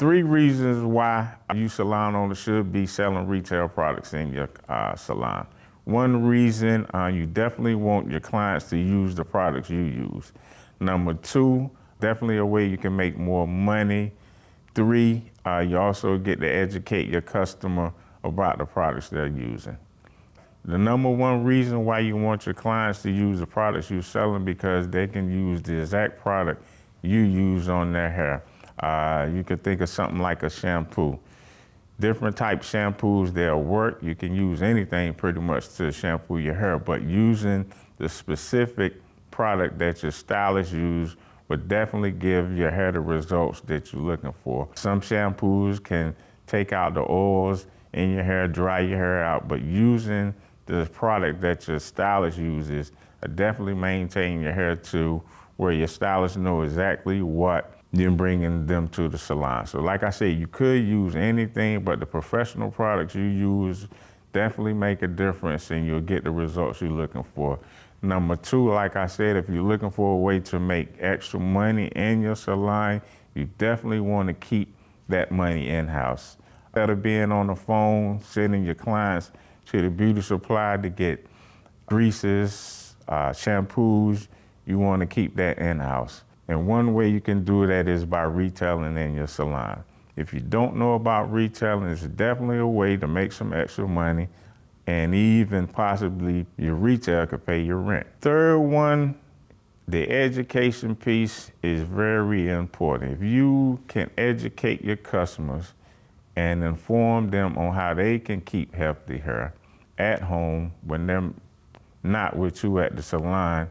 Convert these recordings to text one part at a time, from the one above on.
3 reasons why you salon owners should be selling retail products in your salon. One reason, you definitely want your clients to use the products you use. Number 2, definitely a way you can make more money. 3, you also get to educate your customer about the products they're using. The number 1 reason why you want your clients to use the products you're selling because they can use the exact product you use on their hair. You could think of something like a shampoo. Different type shampoos, they'll work. You can use anything pretty much to shampoo your hair, but using the specific product that your stylist use would definitely give your hair the results that you're looking for. Some shampoos can take out the oils in your hair, dry your hair out, but using the product that your stylist uses definitely maintain your hair to where your stylist know exactly what you're bringing them to the salon. So like I said, you could use anything, but the professional products you use definitely make a difference and you'll get the results you're looking for. Number 2, like I said, if you're looking for a way to make extra money in your salon, you definitely want to keep that money in-house. Instead of being on the phone, sending your clients to the beauty supply to get greases, shampoos, you want to keep that in-house. And one way you can do that is by retailing in your salon. If you don't know about retailing, it's definitely a way to make some extra money and even possibly your retail could pay your rent. Third one, the education piece is very important. If you can educate your customers and inform them on how they can keep healthy hair at home when they're not with you at the salon,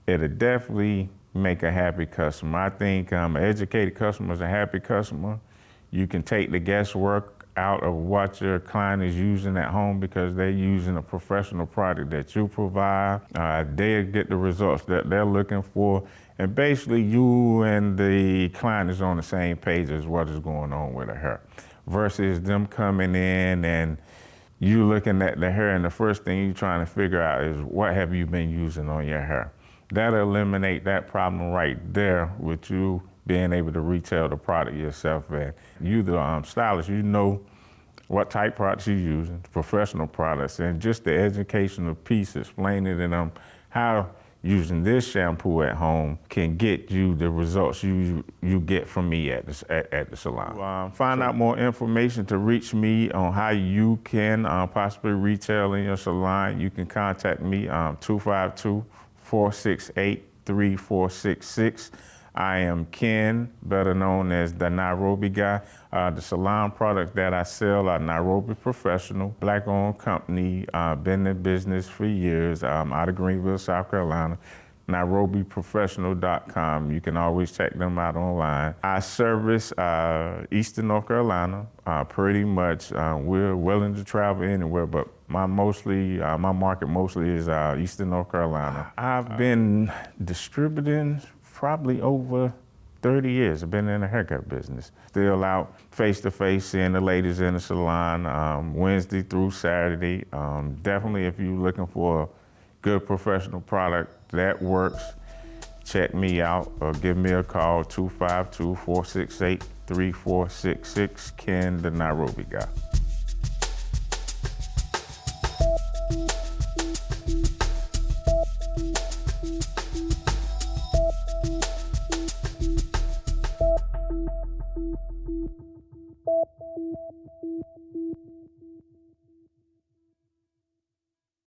it'll definitely make a happy customer. I think an educated customer is a happy customer. You can take the guesswork out of what your client is using at home because they're using a professional product that you provide. They'll get the results that they're looking for. And basically you and the client is on the same page as what is going on with their hair versus them coming in and you looking at the hair and the first thing you're trying to figure out is what have you been using on your hair. That'll eliminate that problem right there with you being able to retail the product yourself. And you, the stylist, you know what type products you're using, professional products, and just the educational piece, explaining to them how using this shampoo at home can get you the results you get from me at the salon. Find out more information to reach me on how you can possibly retail in your salon. You can contact me 252-468-3466. I am Ken, better known as the Nairobi guy. The salon products that I sell are Nairobi Professional, Black-owned company, been in business for years, out of Greenville, South Carolina. NairobiProfessional.com. You can always check them out online. I service Eastern North Carolina pretty much. We're willing to travel anywhere, but my market mostly is Eastern North Carolina. I've been distributing probably over 30 years. I've been in the haircut business. Still out face-to-face seeing the ladies in the salon Wednesday through Saturday. Definitely if you're looking for a good professional product that works, check me out or give me a call, 252-468-3466, Ken the Nairobi guy.